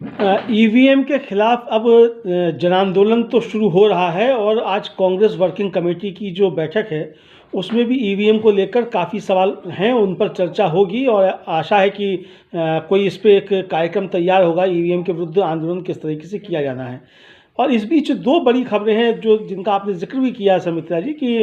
EVM के खिलाफ अब जन आंदोलन तो शुरू हो रहा है और आज कांग्रेस वर्किंग कमेटी की जो बैठक है उसमें भी ईवीएम को लेकर काफ़ी सवाल हैं, उन पर चर्चा होगी और आशा है कि कोई इस पे एक कार्यक्रम तैयार होगा ईवीएम के विरुद्ध आंदोलन किस तरीके से किया जाना है। और इस बीच दो बड़ी खबरें हैं जो जिनका आपने जिक्र भी किया सुमित्रा जी कि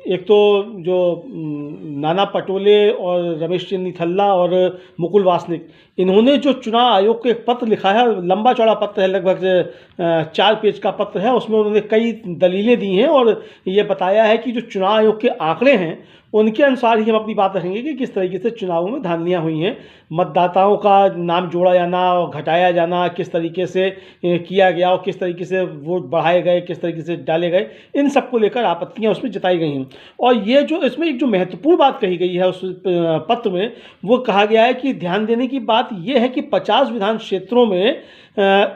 एक तो जो नाना पटोले और रमेश चन्नीथल्ला और मुकुल वासनिक, इन्होंने जो चुनाव आयोग को एक पत्र लिखा है, लंबा चौड़ा पत्र है, लगभग 4 पेज का पत्र है। उसमें उन्होंने कई दलीलें दी हैं और ये बताया है कि जो चुनाव आयोग के आंकड़े हैं उनके अनुसार ही हम अपनी बात रखेंगे कि किस तरीके से चुनावों में धांधलियाँ हुई हैं, मतदाताओं का नाम जोड़ा जाना और घटाया जाना किस तरीके से किया गया और किस तरीके से वोट बढ़ाए गए, किस तरीके से डाले गए, इन सब को लेकर आपत्तियां उसमें जताई गई हैं। और ये जो इसमें एक जो महत्वपूर्ण बात कही गई है उस पत्र में, वो कहा गया है कि ध्यान देने की बात यह है कि 50 विधान क्षेत्रों में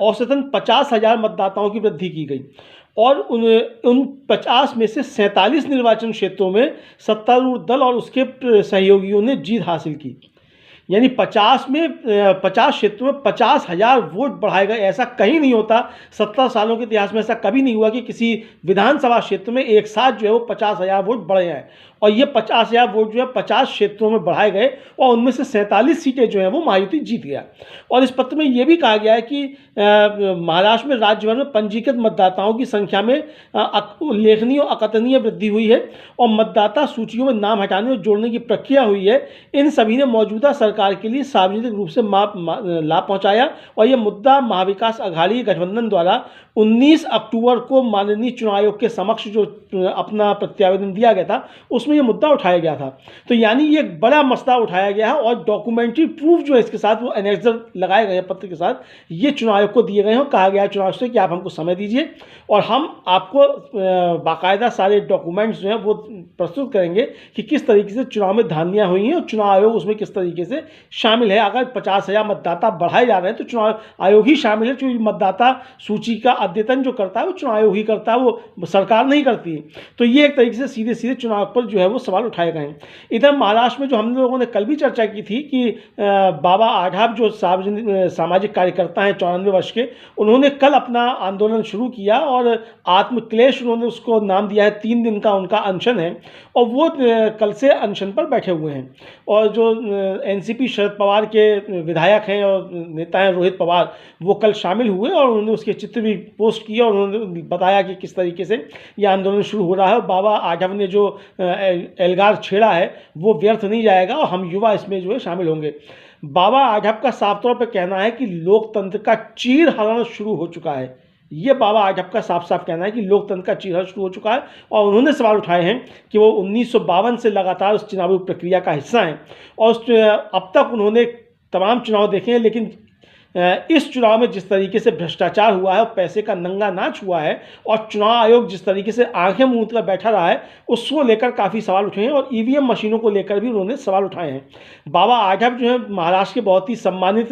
औसतन 50,000 मतदाताओं की वृद्धि की गई और उन 50 में से 47 निर्वाचन क्षेत्रों में सत्तारूढ़ दल और उसके सहयोगियों ने जीत हासिल की। यानी 50 क्षेत्रों में 50,000 वोट बढ़ाए गए। ऐसा कहीं नहीं होता, 70 सालों के इतिहास में ऐसा कभी नहीं हुआ कि किसी विधानसभा क्षेत्र में एक साथ जो है वो 50,000 वोट बढ़े हैं। और ये 50,000 वोट जो है 50 क्षेत्रों में बढ़ाए गए और उनमें से 47 सीटें जो हैं वो महायुति जीत गया। और इस पत्र में ये भी कहा गया है कि महाराष्ट्र में राज्य भर में पंजीकृत मतदाताओं की संख्या में उल्लेखनीय और अकथनीय वृद्धि हुई है और मतदाता सूचियों में नाम हटाने और जोड़ने की प्रक्रिया हुई है। इन सभी ने मौजूदा सरकार के लिए सार्वजनिक रूप से लाभ पहुंचाया और यह मुद्दा महाविकास अघाड़ी गठबंधन द्वारा 19 अक्टूबर को माननीय चुनाव आयोग के समक्ष जो अपना प्रत्यावेदन दिया गया था उसमें यह मुद्दा उठाया गया था। तो यानी ये एक बड़ा मसला उठाया गया है और डॉक्यूमेंट्री प्रूफ जो है इसके साथ वो एनेक्सर लगाए गए हैं पत्र के साथ, ये चुनाव आयोग को दिए गए हैं और कहा गया है चुनाव से कि आप हमको समय दीजिए और हम आपको बाकायदा सारे डॉक्यूमेंट्स जो हैं वो प्रस्तुत करेंगे कि किस तरीके से चुनाव में धांधलियाँ हुई हैं और चुनाव आयोग उसमें किस तरीके से शामिल है। अगर 50,000 मतदाता बढ़ाए जा रहे हैं तो चुनाव आयोग ही शामिल है, क्योंकि मतदाता सूची का अद्यतन जो करता है वो चुनाव आयोग ही करता है, वो सरकार नहीं करती। तो ये एक तरीके से सीधे सीधे चुनाव पर जो है वो सवाल उठाए गए हैं। इधर महाराष्ट्र में जो हम लोगों ने कल भी चर्चा की थी कि बाबा आढाव जो सामाजिक कार्यकर्ता हैं 94 वर्ष के, उन्होंने कल अपना आंदोलन शुरू किया और आत्मक्लेश उन्होंने उसको नाम दिया है। 3 दिन का उनका अनशन है और वो कल से अनशन पर बैठे हुए हैं। और जो एनसीपी शरद पवार के विधायक हैं और नेता हैं रोहित पवार, वो कल शामिल हुए और उन्होंने उसके चित्र भी पोस्ट किए और उन्होंने बताया कि किस तरीके से ये आंदोलन शुरू हो रहा है। बाबा आढाव ने जो एल्गार छेड़ा है वो व्यर्थ नहीं जाएगा और हम युवा इसमें जो है शामिल होंगे। बाबा आढाव का साफ तौर पर कहना है कि लोकतंत्र का चीरहरण शुरू हो चुका है। ये बाबा आढाव का साफ साफ कहना है कि लोकतंत्र का चीरहरण शुरू हो चुका है और उन्होंने सवाल उठाए हैं कि वो 1952 से लगातार उस चुनावी प्रक्रिया का हिस्सा हैं और अब तक उन्होंने तमाम चुनाव देखे हैं, लेकिन इस चुनाव में जिस तरीके से भ्रष्टाचार हुआ है और पैसे का नंगा नाच हुआ है और चुनाव आयोग जिस तरीके से आंखें मूंद कर बैठा रहा है उसको लेकर काफ़ी सवाल उठे हैं और ईवीएम मशीनों को लेकर भी उन्होंने सवाल उठाए हैं। बाबा आढाव जो है महाराष्ट्र के बहुत ही सम्मानित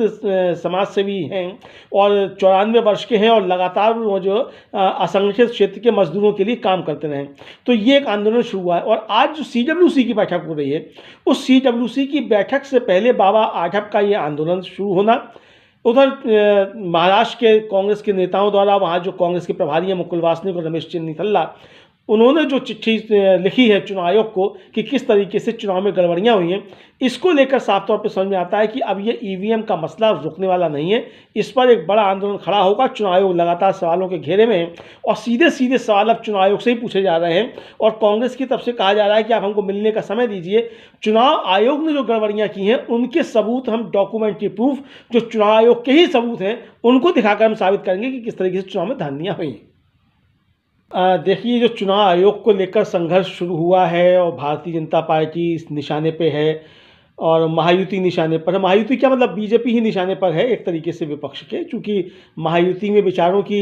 समाज सेवी हैं और 94 वर्ष के हैं और लगातार वो जो असंगठित क्षेत्र के मजदूरों के लिए काम करते रहे। तो ये एक आंदोलन शुरू हुआ है और आज जो CWC की बैठक हो रही है उस CWC की बैठक से पहले बाबा आढाव का ये आंदोलन शुरू होना, उधर महाराष्ट्र के कांग्रेस के नेताओं द्वारा वहाँ जो कांग्रेस के प्रभारी हैं मुकुल वासनिक और रमेश चन्नीथल्ला, उन्होंने जो चिट्ठी लिखी है चुनाव आयोग को कि किस तरीके से चुनाव में गड़बड़ियाँ हुई हैं, इसको लेकर साफ तौर पर समझ में आता है कि अब ये ईवीएम का मसला रुकने वाला नहीं है। इस पर एक बड़ा आंदोलन खड़ा होगा। चुनाव आयोग लगातार सवालों के घेरे में है और सीधे सीधे सवाल अब चुनाव आयोग से ही पूछे जा रहे हैं और कांग्रेस की तरफ से कहा जा रहा है कि आप हमको मिलने का समय दीजिए। चुनाव आयोग ने जो गड़बड़ियाँ की हैं उनके सबूत हम डॉक्यूमेंट्री प्रूफ जो चुनाव आयोग के ही सबूत हैं उनको दिखाकर हम साबित करेंगे कि किस तरीके से चुनाव में धांधलियाँ हुई। देखिए, जो चुनाव आयोग को लेकर संघर्ष शुरू हुआ है और भारतीय जनता पार्टी इस निशाने पे है और महायुति निशाने पर है। महायुति क्या मतलब बीजेपी ही निशाने पर है एक तरीके से विपक्ष के, क्योंकि महायुति में विचारों की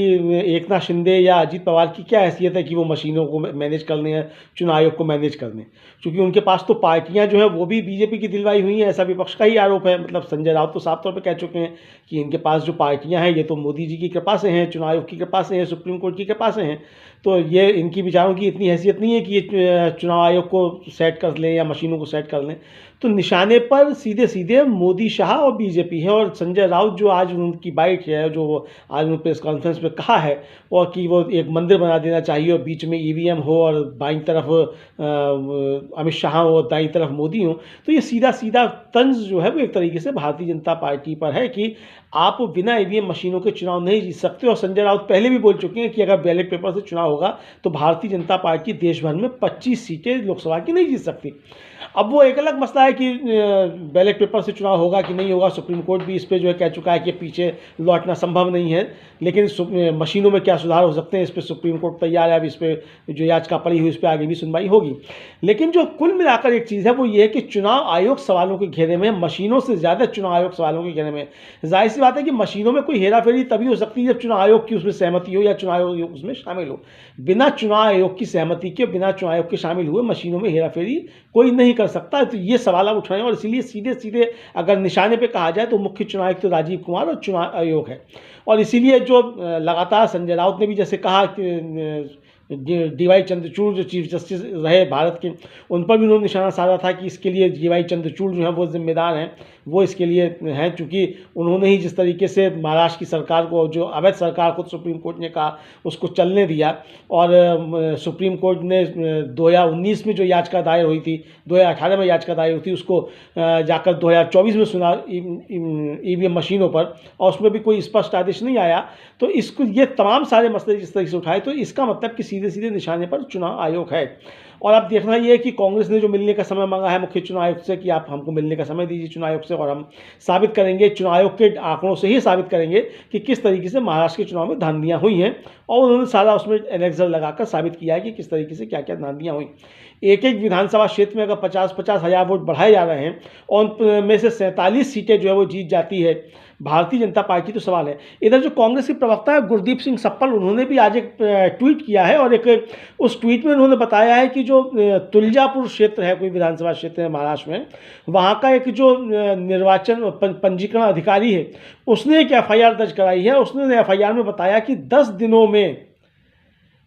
एकनाथ शिंदे या अजीत पवार की क्या हैसियत है कि वो मशीनों को मैनेज करने या चुनाव आयोग को मैनेज करने, क्योंकि उनके पास तो पार्टियां जो हैं वो भी बीजेपी की दिलवाई हुई हैं, ऐसा विपक्ष का ही आरोप है। मतलब संजय राउत तो साफ तौर पर कह चुके हैं कि इनके पास जो पार्टियाँ हैं ये तो मोदी जी की कृपा से हैं, चुनाव आयोग की कृपा से हैं, सुप्रीम कोर्ट की कृपा से हैं। तो ये इनकी विचारों की इतनी हैसियत नहीं है कि ये चुनाव आयोग को सेट कर लें या मशीनों को सेट कर लें। तो निशाने निशाने पर सीधे सीधे मोदी शाह और बीजेपी है। और संजय राउत जो आज उनकी बाइट है, जो वो आज उन्होंने प्रेस कॉन्फ्रेंस में कहा है, और कि वो एक मंदिर बना देना चाहिए और बीच में ईवीएम हो और बाईं तरफ अमित शाह हो और दाईं तरफ मोदी हो, तो ये सीधा सीधा तंज जो है वो एक तरीके से भारतीय जनता पार्टी पर है कि आप बिना ईवीएम मशीनों के चुनाव नहीं जीत सकते। और संजय राउत पहले भी बोल चुके हैं कि अगर बैलेट पेपर से चुनाव होगा तो भारतीय जनता पार्टी देश भर में 25 सीटें लोकसभा की नहीं जीत सकती। अब वो एक अलग मसला है कि बैलेट पेपर से चुनाव होगा कि नहीं होगा। सुप्रीम कोर्ट भी इस पे जो है कह चुका है कि पीछे लौटना संभव नहीं है, लेकिन मशीनों में क्या सुधार हो सकते हैं इस पे सुप्रीम कोर्ट तैयार है। अब इस पे जो याचिका पड़ी हुई इस पे आगे भी सुनवाई होगी। लेकिन जो कुल मिलाकर एक चीज़ है वो ये है कि चुनाव आयोग सवालों के घेरे में, मशीनों से ज़्यादा चुनाव आयोग सवालों के घेरे में। जाहिर सी बात है कि मशीनों में कोई हेराफेरी तभी हो सकती है जब चुनाव आयोग की उसमें सहमति हो या चुनाव आयोग उसमें शामिल हो। बिना चुनाव आयोग की सहमति के, बिना चुनाव आयोग के शामिल हुए मशीनों में हेराफेरी कोई नहीं कर सकता। तो ये सवाल आप उठाएं, और इसीलिए सीधे सीधे अगर निशाने पे कहा जाए तो मुख्य चुनाव आयुक्त तो राजीव कुमार और चुनाव आयोग है। और इसीलिए जो लगातार संजय राउत ने भी जैसे कहा कि डीवाई चंद्रचूड़ जो चीफ जस्टिस रहे भारत के, उन पर भी उन्होंने निशाना साधा था कि इसके लिए डीवाई चंद्रचूड़ जो हैं वो जिम्मेदार हैं, वो इसके लिए हैं, चूँकि उन्होंने ही जिस तरीके से महाराष्ट्र की सरकार को, जो अवैध सरकार को सुप्रीम कोर्ट ने कहा उसको चलने दिया। और सुप्रीम कोर्ट ने 2019 में जो याचिका दायर हुई थी, 2018 में याचिका दायर हुई थी, उसको जाकर 2024 में सुना ईवीएम मशीनों पर, और उसमें भी कोई स्पष्ट आदेश नहीं आया। तो इसको, ये तमाम सारे मसले जिस तरह से उठाए, तो इसका मतलब कि सीधे सीधे निशाने पर चुनाव आयोग है। और अब देखना ये है कि कांग्रेस ने जो मिलने का समय मांगा है मुख्य चुनाव आयुक्त से कि आप हमको मिलने का समय दीजिए चुनाव आयोग से, और हम साबित करेंगे, चुनाव आयोग के आंकड़ों से ही साबित करेंगे कि किस तरीके से महाराष्ट्र के चुनाव में धांधलियाँ हुई हैं। और उन्होंने सारा उसमें एनेक्सर लगाकर साबित किया है कि किस तरीके से क्या क्या धांधलियाँ हुई। एक एक विधानसभा क्षेत्र में अगर 50-50 हज़ार वोट बढ़ाए जा रहे हैं और उनमें से 47 सीटें जो है वो जीत जाती है भारतीय जनता पार्टी, तो सवाल है। इधर जो कांग्रेस के प्रवक्ता है गुरदीप सिंह सप्पल, उन्होंने भी आज एक ट्वीट किया है, और एक उस ट्वीट में उन्होंने बताया है कि जो तुलजापुर क्षेत्र है, कोई विधानसभा क्षेत्र है महाराष्ट्र में, वहाँ का एक जो निर्वाचन पंजीकरण अधिकारी है उसने एक एफआईआर दर्ज कराई है। उसने एफआईआर में बताया कि 10 दिनों में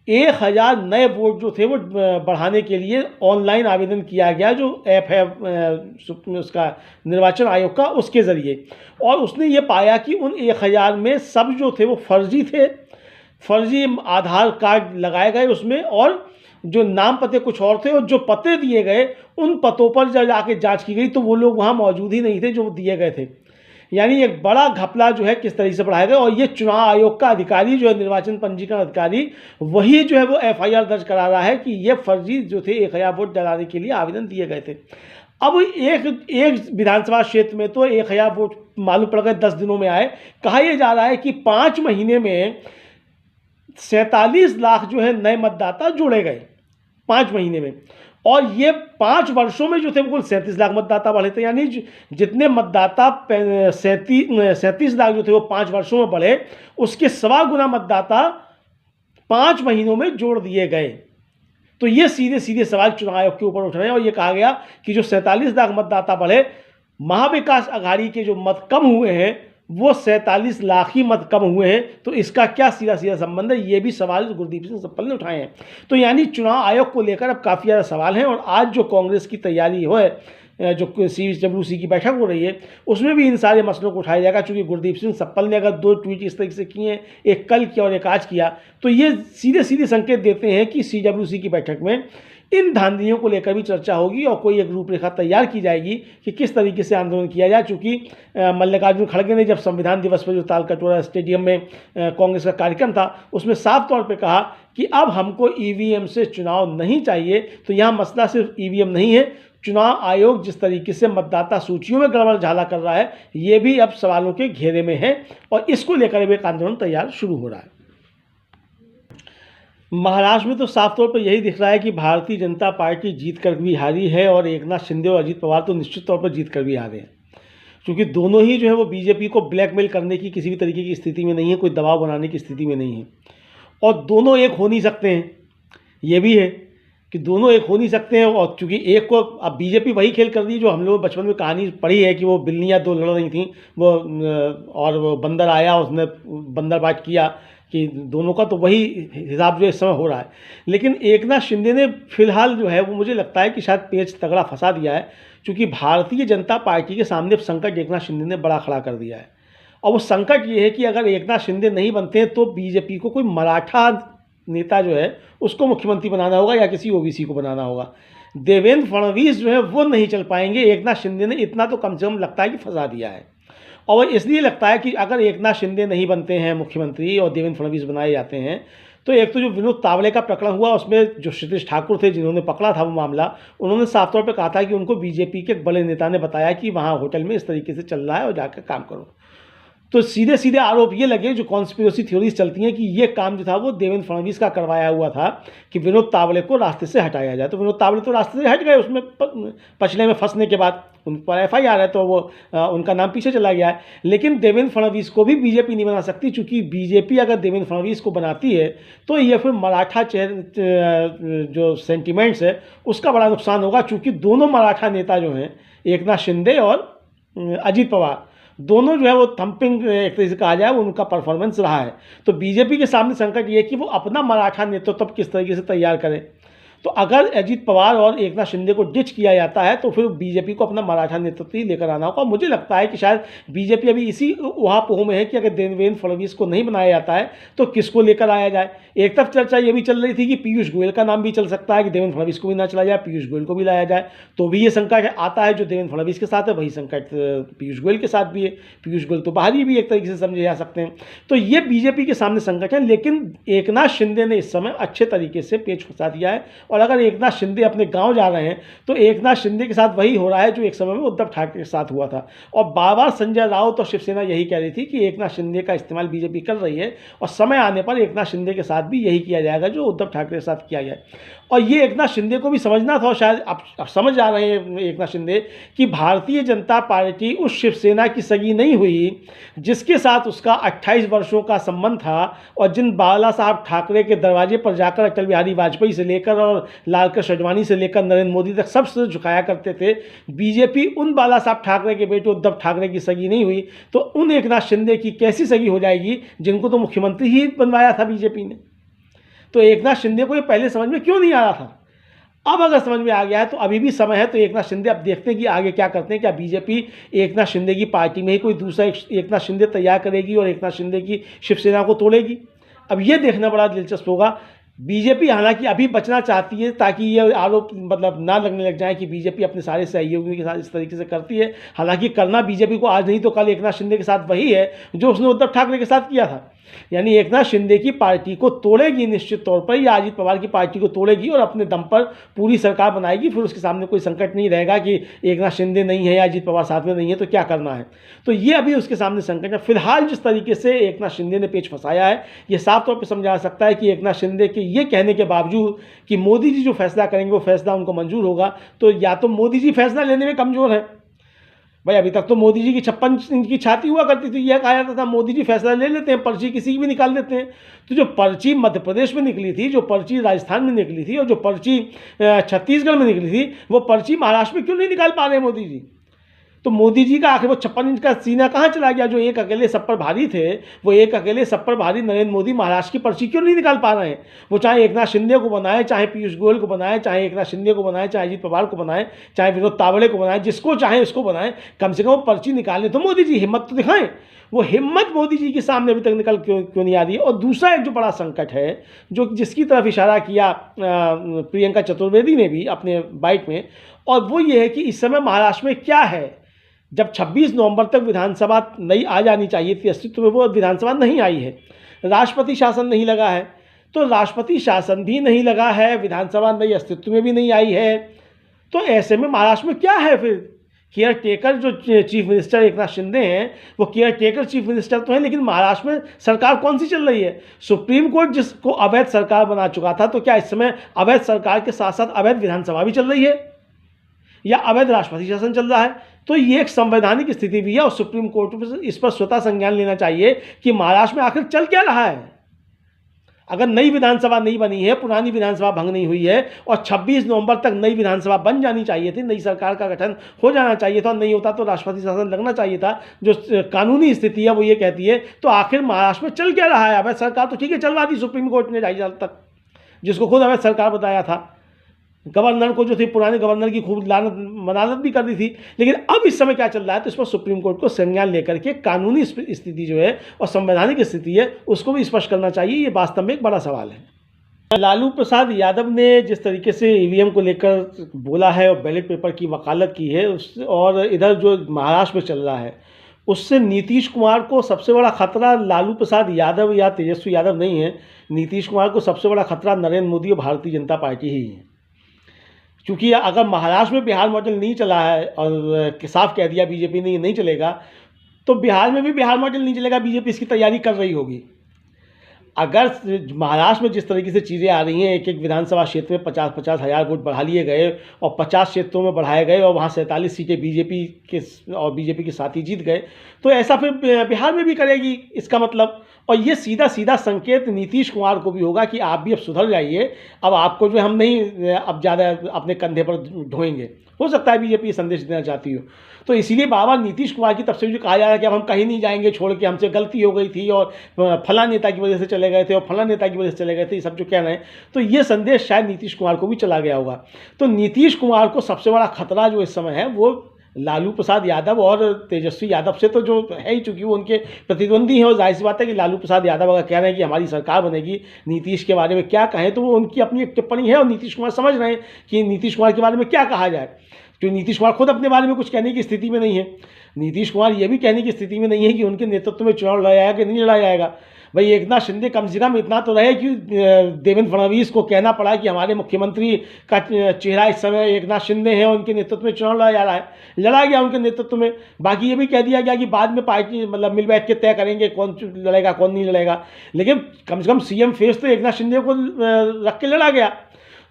1000 नए वोट जो थे वो बढ़ाने के लिए ऑनलाइन आवेदन किया गया, जो ऐप है उसका निर्वाचन आयोग का, उसके ज़रिए। और उसने ये पाया कि उन 1000 में सब जो थे वो फर्जी थे, फर्जी आधार कार्ड लगाए गए उसमें, और जो नाम पते कुछ और थे, और जो पते दिए गए उन पतों पर जब जाके जांच की गई तो वो लोग वहाँ मौजूद ही नहीं थे जो दिए गए थे। यानी एक बड़ा घपला जो है किस तरीके से बढ़ाया गया। और ये चुनाव आयोग का अधिकारी जो है, निर्वाचन पंजीकरण अधिकारी, वही जो है वो एफआईआर दर्ज करा रहा है कि ये फर्जी जो थे 1000 वोट डलाने के लिए आवेदन दिए गए थे। अब एक विधानसभा क्षेत्र में तो 1000 वोट मालूम पड़ गए 10 दिनों में आए। कहा यह जा रहा है कि 5 महीने में 47 लाख जो है नए मतदाता जोड़े गए 5 महीने में। और ये 5 वर्षों में जो थे कुल 37 लाख मतदाता बढ़े थे। यानी जितने मतदाता 37 लाख जो थे वो 5 वर्षों में बढ़े, उसके 1.25 गुना मतदाता 5 महीनों में जोड़ दिए गए। तो ये सीधे सीधे सवाल चुनाव आयोग के ऊपर उठ रहे हैं। और ये कहा गया कि जो 47 लाख मतदाता बढ़े, महाविकास अघाड़ी के जो मत कम हुए हैं वो 47 लाख ही मत कम हुए हैं। तो इसका क्या सीधा सीधा संबंध है, ये भी सवाल गुरदीप सिंह सप्पल ने उठाए हैं। तो यानी चुनाव आयोग को लेकर अब काफ़ी ज़्यादा सवाल हैं। और आज जो कांग्रेस की तैयारी है, जो CWC की बैठक हो रही है, उसमें भी इन सारे मसलों को उठाया जाएगा। चूँकि गुरदीप सिंह सप्पल ने अगर 2 ट्वीट इस तरीके से किए हैं, एक कल किया और एक आज किया, तो ये सीधे सीधे संकेत देते हैं कि CWC की बैठक में इन धांधलियों को लेकर भी चर्चा होगी और कोई एक रूपरेखा तैयार की जाएगी कि किस तरीके से आंदोलन किया जाए। चूँकि मल्लिकार्जुन खड़गे ने जब संविधान दिवस पर जो तालकटोरा स्टेडियम में कांग्रेस का कार्यक्रम था, उसमें साफ तौर पे कहा कि अब हमको EVM से चुनाव नहीं चाहिए। तो यहाँ मसला सिर्फ EVM नहीं है, चुनाव आयोग जिस तरीके से मतदाता सूचियों में गड़बड़ झाला कर रहा है, ये भी अब सवालों के घेरे में है, और इसको लेकर भी एक आंदोलन तैयार शुरू हो रहा है। महाराष्ट्र में तो साफ तौर पर यही दिख रहा है कि भारतीय जनता पार्टी जीत कर भी हारी है, और एकनाथ शिंदे और अजित पवार तो निश्चित तौर पर जीत कर भी हारे हैं। क्योंकि दोनों ही जो है वो बीजेपी को ब्लैकमेल करने की किसी भी तरीके की स्थिति में नहीं है, कोई दबाव बनाने की स्थिति में नहीं है, और दोनों एक हो नहीं सकते हैं। ये भी है कि दोनों एक हो नहीं सकते हैं। और चूँकि एक को अब बीजेपी वही खेल कर रही है जो हम लोग बचपन में कहानी पढ़ी है कि वो बिल्लियाँ 2 लड़ रही थी, वो और वो बंदर आया, उसने बंदरबाज किया, कि दोनों का तो वही हिसाब जो इस समय हो रहा है। लेकिन एकनाथ शिंदे ने फिलहाल जो है वो मुझे लगता है कि शायद पेच तगड़ा फंसा दिया है, क्योंकि भारतीय जनता पार्टी के सामने अब संकट एकनाथ शिंदे ने बड़ा खड़ा कर दिया है। और वो संकट ये है कि अगर एकनाथ शिंदे नहीं बनते तो बीजेपी को कोई मराठा नेता जो है उसको मुख्यमंत्री बनाना होगा या किसी ओबीसी को बनाना होगा। देवेंद्र फडणवीस जो है वो नहीं चल पाएंगे। एकनाथ शिंदे ने इतना तो कम से कम लगता है कि फंसा दिया है। और इसलिए लगता है कि अगर एकनाथ शिंदे नहीं बनते हैं मुख्यमंत्री और देवेंद्र फडणवीस बनाए जाते हैं, तो एक तो जो विनोद तावड़े का प्रकरण हुआ उसमें जो क्षितिज ठाकुर थे जिन्होंने पकड़ा था वो मामला, उन्होंने साफ तौर पर कहा था कि उनको बीजेपी के एक बड़े नेता ने बताया कि वहाँ होटल में इस तरीके से चल रहा है और जाकर काम करो। तो सीधे सीधे आरोप ये लगे, जो कॉन्स्पिरेसी थ्योरीज चलती हैं, कि ये काम जो था वो देवेंद्र फडणवीस का करवाया हुआ था कि विनोद तावड़े को रास्ते से हटाया जाए। तो विनोद तावड़े तो रास्ते से हट गए उसमें पछले में फंसने के बाद, उन पर FIR है तो वो उनका नाम पीछे चला गया है। लेकिन देवेंद्र फडणवीस को भी बीजेपी नहीं बना सकती, चूँकि बीजेपी अगर देवेंद्र फडणवीस को बनाती है तो ये फिर मराठा जो सेंटिमेंट्स है उसका बड़ा नुकसान होगा, चूँकि दोनों मराठा नेता जो हैं एकनाथ शिंदे और अजीत पवार, दोनों जो है वो थंपिंग एक तरीके से कहा जाए वो उनका परफॉर्मेंस रहा है। तो बीजेपी के सामने संकट ये है कि वो अपना मराठा नेतृत्व किस तरीके से तैयार करें। तो अगर अजीत पवार और एकनाथ शिंदे को डिच किया जाता है तो फिर बीजेपी को अपना मराठा नेतृत्व ही लेकर आना होगा। मुझे लगता है कि शायद बीजेपी अभी इसी उहापोह में है कि अगर देवेंद्र फडणवीस को नहीं बनाया जाता है तो किसको लेकर आया जाए। एक तरफ चर्चा ये भी चल रही थी कि पीयूष गोयल का नाम भी चल सकता है कि देवेंद्र फडणवीस को भी ना चला जाए, पीयूष गोयल को भी लाया जाए। तो भी ये संकट आता है जो देवेंद्र फडणवीस के साथ है, वही संकट पीयूष गोयल के साथ भी है। पीयूष गोयल तो बाहरी भी एक तरीके से समझे जा सकते हैं। तो ये बीजेपी के सामने संकट है। लेकिन एकनाथ शिंदे ने इस समय अच्छे तरीके से पेच फंसा दिया है। और अगर एकनाथ शिंदे अपने गांव जा रहे हैं तो एकनाथ शिंदे के साथ वही हो रहा है जो एक समय में उद्धव ठाकरे के साथ हुआ था। और बार बार संजय राउत और शिवसेना यही कह रही थी कि एकनाथ शिंदे का इस्तेमाल बीजेपी कर रही है और समय आने पर एकनाथ शिंदे के साथ भी यही किया जाएगा जो उद्धव ठाकरे के साथ किया गया। और ये एकनाथ शिंदे को भी समझना था, और शायद अब समझ आ रहे हैं एकनाथ शिंदे कि भारतीय जनता पार्टी उस शिवसेना की सगी नहीं हुई जिसके साथ उसका 28 वर्षों का संबंध था और जिन बाला साहब ठाकरे के दरवाजे पर जाकर अटल बिहारी वाजपेयी से लेकर और लालकृष्ण अडवाणी से लेकर नरेंद्र मोदी तक सब से झुकाया करते थे। बीजेपी उन बाला साहब ठाकरे के बेटे उद्धव ठाकरे की सगी नहीं हुई, तो उन एकनाथ शिंदे की कैसी सगी हो जाएगी जिनको तो मुख्यमंत्री ही बनवाया था बीजेपी ने। तो एकनाथ शिंदे को ये पहले समझ में क्यों नहीं आ रहा था। अब अगर समझ में आ गया है तो अभी भी समय है। तो एकनाथ शिंदे अब देखते हैं कि आगे क्या करते हैं। क्या बीजेपी एकनाथ शिंदे की पार्टी में ही कोई दूसरा एकनाथ शिंदे तैयार करेगी और एकनाथ शिंदे की शिवसेना को तोड़ेगी। अब ये देखना बड़ा दिलचस्प होगा। बीजेपी हालांकि अभी बचना चाहती है ताकि ये आरोप ना लगने लग जाए कि बीजेपी अपने सारे सहयोगियों के साथ इस तरीके से करती है। हालांकि करना बीजेपी को आज नहीं तो कल एकनाथ शिंदे के साथ वही है जो उसने उद्धव ठाकरे के साथ किया था। यानी एकनाथ शिंदे की पार्टी को तोड़ेगी निश्चित तौर पर, या अजीत पवार की पार्टी को तोड़ेगी और अपने दम पर पूरी सरकार बनाएगी। फिर उसके सामने कोई संकट नहीं रहेगा कि एकनाथ शिंदे नहीं है या अजीत पवार साथ में नहीं है तो क्या करना है। तो ये अभी उसके सामने संकट है। फिलहाल जिस तरीके से एकनाथ शिंदे ने पेच फंसाया है, ये साफ तौर पर समझा सकता है कि एकनाथ शिंदे के ये कहने के बावजूद कि मोदी जी जो फैसला करेंगे वो फैसला उनको मंजूर होगा, तो या तो मोदी जी फैसला लेने में कमज़ोर है। भाई अभी तक तो मोदी जी की 56 इंच की छाती हुआ करती थी, यह कहा जाता था मोदी जी फैसला ले लेते हैं, पर्ची किसी की भी निकाल देते हैं। तो जो पर्ची मध्य प्रदेश में निकली थी, जो पर्ची राजस्थान में निकली थी और जो पर्ची छत्तीसगढ़ में निकली थी, वो पर्ची महाराष्ट्र में क्यों नहीं निकाल पा रहे मोदी जी। तो मोदी जी का आखिर वो 56 इंच का सीना कहाँ चला गया। जो एक अकेले सब पर भारी थे, वो एक अकेले सब पर भारी नरेंद्र मोदी महाराष्ट्र की पर्ची क्यों नहीं निकाल पा रहे हैं। वो चाहे एकनाथ शिंदे को बनाए, चाहे पीयूष गोयल को बनाए, चाहे एकनाथ शिंदे को बनाए, चाहे अजीत पवार को बनाए, चाहे विनोद तावड़े को बनाए, जिसको चाहे उसको बनाए, कम से कम वो पर्ची निकालने तो मोदी जी हिम्मत तो दिखाएं। वो हिम्मत मोदी जी के सामने अभी तक निकल क्यों नहीं आ रही है। और दूसरा एक जो बड़ा संकट है, जो जिसकी तरफ इशारा किया प्रियंका चतुर्वेदी ने भी अपने बाइट में, और वो ये है कि इस समय महाराष्ट्र में क्या है। जब 26 नवंबर तक विधानसभा नई आ जानी चाहिए थी अस्तित्व में, वो विधानसभा नहीं आई है। राष्ट्रपति शासन नहीं लगा है, तो राष्ट्रपति शासन भी नहीं लगा है, विधानसभा नई अस्तित्व में भी नहीं आई है। तो ऐसे में महाराष्ट्र में क्या है फिर। केयर टेकर जो चीफ मिनिस्टर एकनाथ शिंदे हैं, वो केयर टेकर चीफ मिनिस्टर तो हैं, लेकिन महाराष्ट्र में सरकार कौन सी चल रही है। सुप्रीम कोर्ट जिसको अवैध सरकार बना चुका था, तो क्या इस समय अवैध सरकार के साथ साथ अवैध विधानसभा भी चल रही है या अवैध राष्ट्रपति शासन चल रहा है। तो ये एक संवैधानिक स्थिति भी है और सुप्रीम कोर्ट को इस पर स्वतः संज्ञान लेना चाहिए कि महाराष्ट्र में आखिर चल क्या रहा है। अगर नई विधानसभा नहीं बनी है, पुरानी विधानसभा भंग नहीं हुई है और 26 नवंबर तक नई विधानसभा बन जानी चाहिए थी, नई सरकार का गठन हो जाना चाहिए था, नहीं होता तो राष्ट्रपति शासन लगना चाहिए था, जो कानूनी स्थिति है वो ये कहती है, तो आखिर महाराष्ट्र में चल क्या रहा है? अवैध सरकार तो ठीक है चल रहा थी, सुप्रीम कोर्ट ने 2.5 साल तक, जिसको खुद अवैध सरकार बताया था। गवर्नर को जो थी, पुराने गवर्नर की खूब मनालत भी कर दी थी, लेकिन अब इस समय क्या चल रहा है, तो इस पर सुप्रीम कोर्ट को संज्ञान लेकर के कानूनी स्थिति जो है और संवैधानिक स्थिति है उसको भी स्पष्ट करना चाहिए। ये वास्तव में एक बड़ा सवाल है। लालू प्रसाद यादव ने जिस तरीके से ईवीएम को लेकर बोला है और बैलेट पेपर की वकालत की है और इधर जो महाराष्ट्र में चल रहा है, उससे नीतीश कुमार को सबसे बड़ा खतरा लालू प्रसाद यादव या तेजस्वी यादव नहीं है। नीतीश कुमार को सबसे बड़ा खतरा नरेंद्र मोदी और भारतीय जनता पार्टी ही है। क्योंकि अगर महाराष्ट्र में बिहार मॉडल नहीं चला है और साफ कह दिया बीजेपी ने नहीं चलेगा, तो बिहार में भी बिहार मॉडल नहीं चलेगा, बीजेपी इसकी तैयारी कर रही होगी। अगर महाराष्ट्र में जिस तरीके से चीज़ें आ रही हैं, एक एक विधानसभा क्षेत्र में 50-50 हज़ार वोट बढ़ा लिए गए और 50 क्षेत्रों में बढ़ाए गए और वहाँ 47 सीटें बीजेपी के साथ ही जीत गए, तो ऐसा फिर बिहार में भी करेगी इसका मतलब। और ये सीधा सीधा संकेत नीतीश कुमार को भी होगा कि आप भी अब सुधर जाइए, अब आपको जो हम नहीं अब ज़्यादा अपने कंधे पर ढोएंगे। हो सकता है बीजेपी संदेश देना चाहती हो, तो इसीलिए बाबा नीतीश कुमार की तरफ से जो कहा जा रहा है कि अब हम कहीं नहीं जाएंगे छोड़ के, हमसे गलती हो गई थी और फला नेता की वजह से चले गए थे और फला नेता की वजह से चले गए थे, ये सब जो कह रहे हैं, तो ये संदेश शायद नीतीश कुमार को भी चला गया होगा। तो नीतीश कुमार को सबसे बड़ा खतरा जो इस समय है वो लालू प्रसाद यादव और तेजस्वी यादव से तो जो है ही, चूंकि वो उनके प्रतिद्वंदी हैं और जाहिर सी बात है कि लालू प्रसाद यादव अगर कह रहे हैं कि हमारी सरकार बनेगी, नीतीश के बारे में क्या कहें, तो वो उनकी अपनी एक टिप्पणी है और नीतीश कुमार समझ रहे हैं कि नीतीश कुमार के बारे में क्या कहा जाए, क्योंकि नीतीश कुमार खुद अपने बारे में कुछ कहने की स्थिति में नहीं है। नीतीश कुमार ये भी कहने की स्थिति में नहीं है कि उनके नेतृत्व में चुनाव लड़ा जाएगा कि नहीं लड़ा जाएगा। भाई एकनाथ शिंदे कम से कम इतना तो रहे कि देवेंद्र फडणवीस को कहना पड़ा कि हमारे मुख्यमंत्री का चेहरा इस समय एकनाथ शिंदे हैं, उनके नेतृत्व में चुनाव लड़ा जा रहा है, लड़ा गया उनके नेतृत्व में। बाकी ये भी कह दिया गया कि बाद में पार्टी मतलब मिल बैठ के तय करेंगे कौन लड़ेगा कौन नहीं लड़ेगा, लेकिन कम से कम सीएम फेस तो एकनाथ शिंदे को रख के लड़ा गया।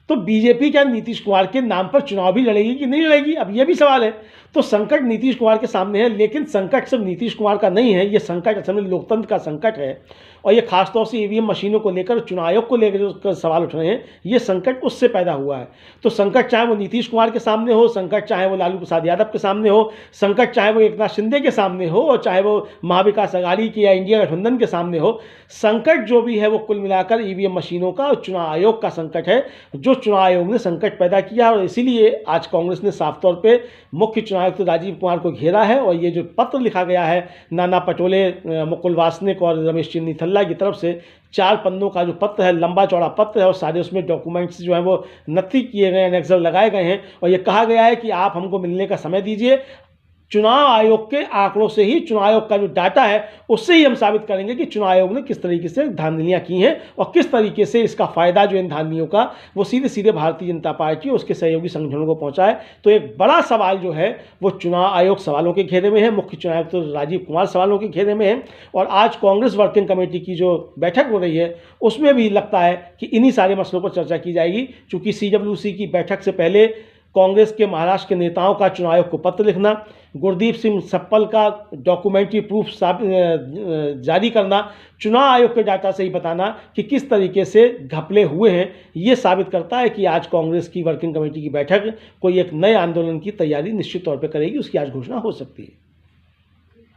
तो बीजेपी क्या नीतीश कुमार के नाम पर चुनाव भी लड़ेगी कि नहीं लड़ेगी, अब ये भी सवाल है। तो संकट नीतीश कुमार के सामने है, लेकिन संकट सिर्फ नीतीश कुमार का नहीं है, ये संकट असल में लोकतंत्र का संकट है। और ये खासतौर से ईवीएम मशीनों को लेकर, चुनाव आयोग को लेकर जो सवाल उठ रहे हैं, ये संकट उससे पैदा हुआ है। तो संकट चाहे वो नीतीश कुमार के सामने हो, संकट चाहे वो लालू प्रसाद यादव के सामने हो, संकट चाहे वो एकनाथ शिंदे के सामने हो और चाहे वो महाविकास अघाड़ी की या इंडिया गठबंधन के सामने हो, संकट जो भी है वो कुल मिलाकर ईवीएम मशीनों का और चुनाव आयोग का संकट है, जो चुनाव आयोग ने संकट पैदा किया। और इसीलिए आज कांग्रेस ने साफ तौर पे मुख्य चुनाव आयुक्त राजीव कुमार को घेरा है और ये जो पत्र लिखा गया है नाना पटोले, मुकुल वासनिक और रमेश चंद्र निथल्ला की तरफ से, 4 पन्नों का जो पत्र है, लंबा चौड़ा पत्र है और सारे उसमें डॉक्यूमेंट्स जो हैं वो नत्थी किए गए हैं, एनेक्सर लगाए गए हैं और ये कहा गया है कि आप हमको मिलने का समय दीजिए, चुनाव आयोग के आंकड़ों से ही, चुनाव आयोग का जो डाटा है उससे ही हम साबित करेंगे कि चुनाव आयोग ने किस तरीके से धांधलियां की हैं और किस तरीके से इसका फायदा जो इन धांधलियों का वो सीधे सीधे भारतीय जनता पार्टी और उसके सहयोगी संगठनों को पहुंचा है। तो एक बड़ा सवाल जो है वो चुनाव आयोग सवालों के घेरे में है, मुख्य चुनाव आयुक्त तो राजीव कुमार सवालों के घेरे में है। और आज कांग्रेस वर्किंग कमेटी की जो बैठक हो रही है उसमें भी लगता है कि इन्हीं सारे मसलों पर चर्चा की जाएगी, चूँकि CWC की बैठक से पहले कांग्रेस के महाराष्ट्र के नेताओं का चुनाव आयोग को पत्र लिखना, गुरदीप सिंह सप्पल का डॉक्यूमेंट्री प्रूफ जारी करना, चुनाव आयोग के डाटा से ही बताना कि किस तरीके से घपले हुए हैं, ये साबित करता है कि आज कांग्रेस की वर्किंग कमेटी की बैठक कोई एक नए आंदोलन की तैयारी निश्चित तौर पर करेगी, उसकी आज घोषणा हो सकती है।